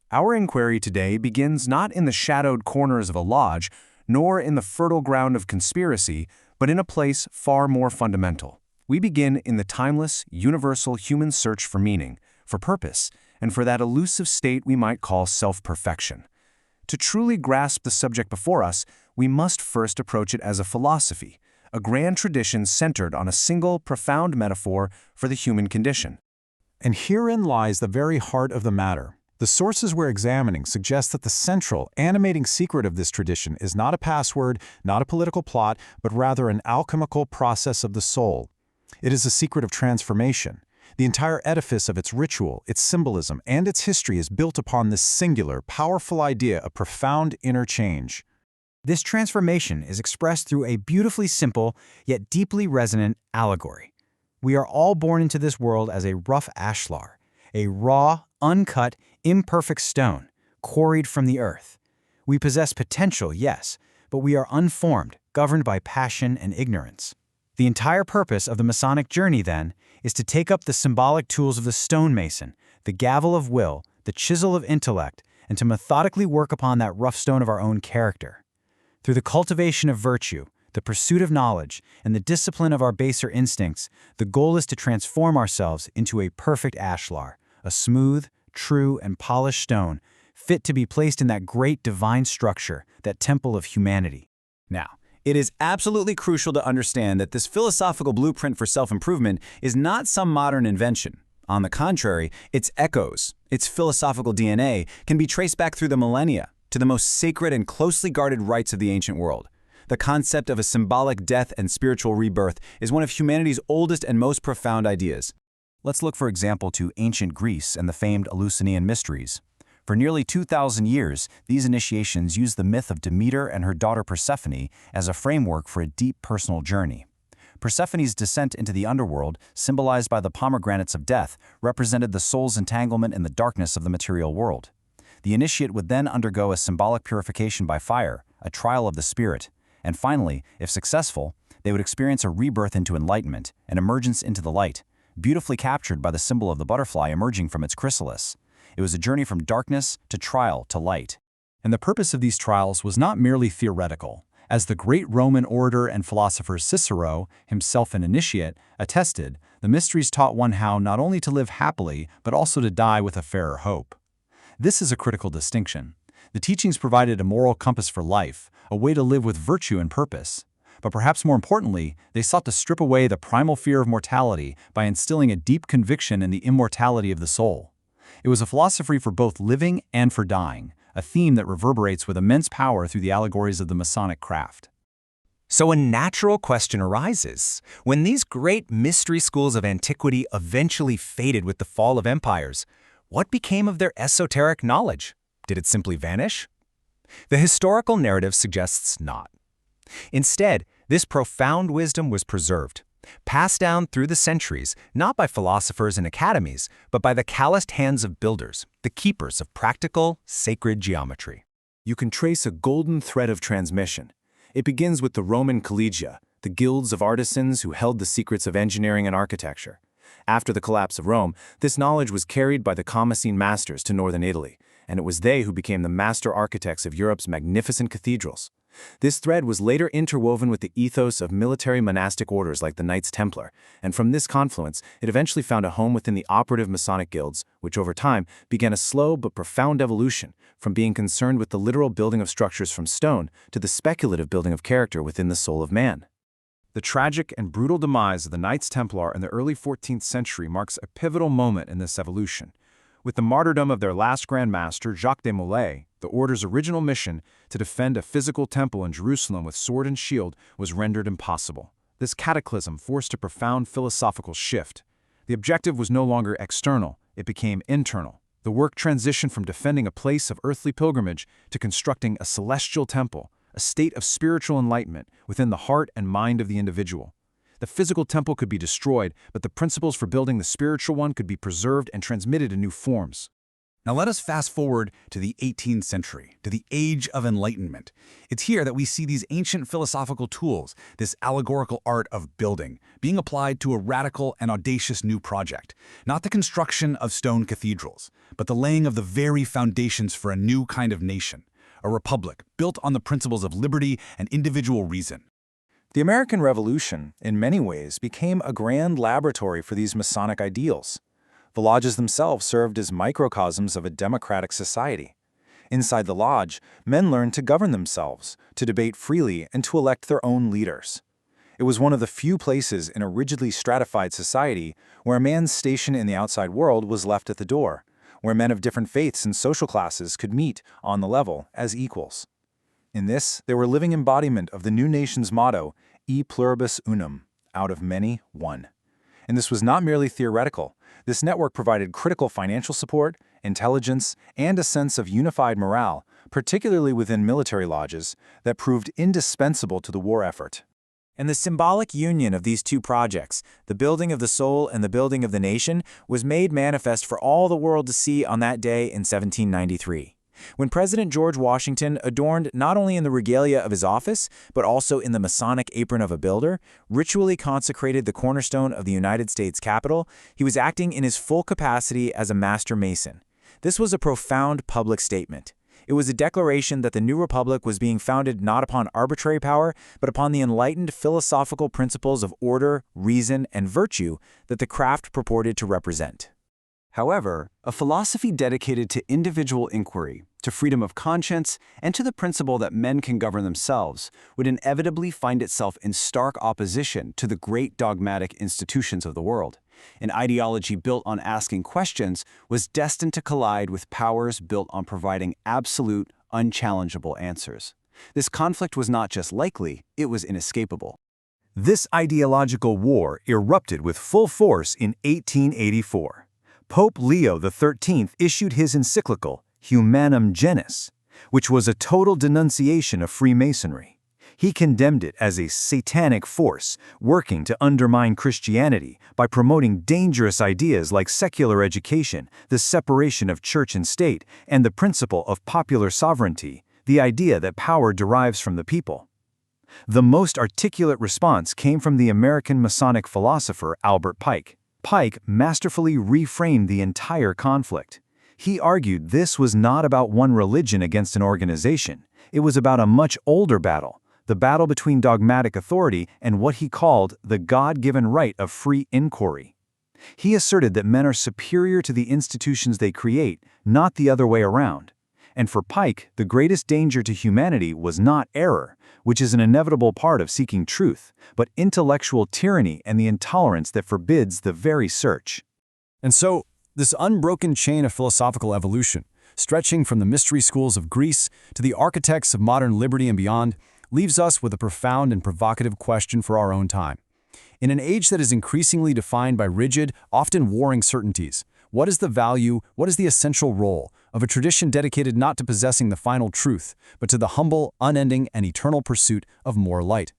Our inquiry today begins not in the shadowed corners of a lodge, nor in the fertile ground of conspiracy, but in a place far more fundamental. We begin in the timeless, universal human search for meaning, for purpose, and for that elusive state we might call self-perfection. To truly grasp the subject before us, we must first approach it as a philosophy, a grand tradition centered on a single, profound metaphor for the human condition. And herein lies the very heart of the matter. The sources we're examining suggest that the central, animating secret of this tradition is not a password, not a political plot, but rather an alchemical process of the soul. It is a secret of transformation. The entire edifice of its ritual, its symbolism, and its history is built upon this singular, powerful idea of profound inner change. This transformation is expressed through a beautifully simple, yet deeply resonant allegory. We are all born into this world as a rough ashlar, a raw, uncut, imperfect stone, quarried from the earth. We possess potential, yes, but we are unformed, governed by passion and ignorance. The entire purpose of the Masonic journey, then, is to take up the symbolic tools of the stonemason, the gavel of will, the chisel of intellect, and to methodically work upon that rough stone of our own character. Through the cultivation of virtue, the pursuit of knowledge, and the discipline of our baser instincts, the goal is to transform ourselves into a perfect ashlar, a smooth, true, and polished stone, fit to be placed in that great divine structure, that temple of humanity. Now, it is absolutely crucial to understand that this philosophical blueprint for self-improvement is not some modern invention. On the contrary, its echoes, its philosophical DNA, can be traced back through the millennia to the most sacred and closely guarded rites of the ancient world. The concept of a symbolic death and spiritual rebirth is one of humanity's oldest and most profound ideas. Let's look, for example, to ancient Greece and the famed Eleusinian Mysteries. For nearly 2,000 years, these initiations used the myth of Demeter and her daughter Persephone as a framework for a deep personal journey. Persephone's descent into the underworld, symbolized by the pomegranates of death, represented the soul's entanglement in the darkness of the material world. The initiate would then undergo a symbolic purification by fire, a trial of the spirit, and finally, if successful, they would experience a rebirth into enlightenment, an emergence into the light, beautifully captured by the symbol of the butterfly emerging from its chrysalis. It was a journey from darkness to trial to light. And the purpose of these trials was not merely theoretical. As the great Roman orator and philosopher Cicero, himself an initiate, attested, the mysteries taught one how not only to live happily, but also to die with a fairer hope. This is a critical distinction. The teachings provided a moral compass for life, a way to live with virtue and purpose. But perhaps more importantly, they sought to strip away the primal fear of mortality by instilling a deep conviction in the immortality of the soul. It was a philosophy for both living and for dying, a theme that reverberates with immense power through the allegories of the Masonic craft. So a natural question arises. When these great mystery schools of antiquity eventually faded with the fall of empires, what became of their esoteric knowledge? Did it simply vanish? The historical narrative suggests not. Instead, this profound wisdom was preserved, passed down through the centuries, not by philosophers and academies, but by the calloused hands of builders, the keepers of practical, sacred geometry. You can trace a golden thread of transmission. It begins with the Roman collegia, the guilds of artisans who held the secrets of engineering and architecture. After the collapse of Rome, this knowledge was carried by the Damascene masters to northern Italy, and it was they who became the master architects of Europe's magnificent cathedrals. This thread was later interwoven with the ethos of military monastic orders like the Knights Templar, and from this confluence, it eventually found a home within the operative Masonic guilds, which over time began a slow but profound evolution from being concerned with the literal building of structures from stone to the speculative building of character within the soul of man. The tragic and brutal demise of the Knights Templar in the early 14th century marks a pivotal moment in this evolution. With the martyrdom of their last Grand Master, Jacques de Molay, the order's original mission to defend a physical temple in Jerusalem with sword and shield was rendered impossible. This cataclysm forced a profound philosophical shift. The objective was no longer external, it became internal. The work transitioned from defending a place of earthly pilgrimage to constructing a celestial temple, a state of spiritual enlightenment within the heart and mind of the individual. The physical temple could be destroyed, but the principles for building the spiritual one could be preserved and transmitted in new forms. Now let us fast forward to the 18th century, to the Age of Enlightenment. It's here that we see these ancient philosophical tools, this allegorical art of building, being applied to a radical and audacious new project. Not the construction of stone cathedrals, but the laying of the very foundations for a new kind of nation, a republic built on the principles of liberty and individual reason. The American Revolution, in many ways, became a grand laboratory for these Masonic ideals. The lodges themselves served as microcosms of a democratic society. Inside the lodge, men learned to govern themselves, to debate freely, and to elect their own leaders. It was one of the few places in a rigidly stratified society where a man's station in the outside world was left at the door, where men of different faiths and social classes could meet on the level as equals. In this, they were a living embodiment of the new nation's motto, E pluribus unum, out of many, one. And this was not merely theoretical. This network provided critical financial support, intelligence, and a sense of unified morale, particularly within military lodges, that proved indispensable to the war effort. And the symbolic union of these two projects, the building of the soul and the building of the nation, was made manifest for all the world to see on that day in 1793. When President George Washington, adorned not only in the regalia of his office, but also in the Masonic apron of a builder, ritually consecrated the cornerstone of the United States Capitol, he was acting in his full capacity as a master mason. This was a profound public statement. It was a declaration that the new republic was being founded not upon arbitrary power, but upon the enlightened philosophical principles of order, reason, and virtue that the craft purported to represent. However, a philosophy dedicated to individual inquiry, to freedom of conscience, and to the principle that men can govern themselves would inevitably find itself in stark opposition to the great dogmatic institutions of the world. An ideology built on asking questions was destined to collide with powers built on providing absolute, unchallengeable answers. This conflict was not just likely, it was inescapable. This ideological war erupted with full force in 1884. Pope Leo XIII issued his encyclical, Humanum Genus, which was a total denunciation of Freemasonry. He condemned it as a satanic force working to undermine Christianity by promoting dangerous ideas like secular education, the separation of church and state, and the principle of popular sovereignty, the idea that power derives from the people. The most articulate response came from the American Masonic philosopher Pike. Pike masterfully reframed the entire conflict. He argued this was not about one religion against an organization. It was about a much older battle, the battle between dogmatic authority and what he called the God-given right of free inquiry. He asserted that men are superior to the institutions they create, not the other way around. And for Pike, the greatest danger to humanity was not error, which is an inevitable part of seeking truth, but intellectual tyranny and the intolerance that forbids the very search. And so, this unbroken chain of philosophical evolution, stretching from the mystery schools of Greece to the architects of modern liberty and beyond, leaves us with a profound and provocative question for our own time. In an age that is increasingly defined by rigid, often warring certainties, what is the value, what is the essential role of a tradition dedicated not to possessing the final truth, but to the humble, unending, and eternal pursuit of more light?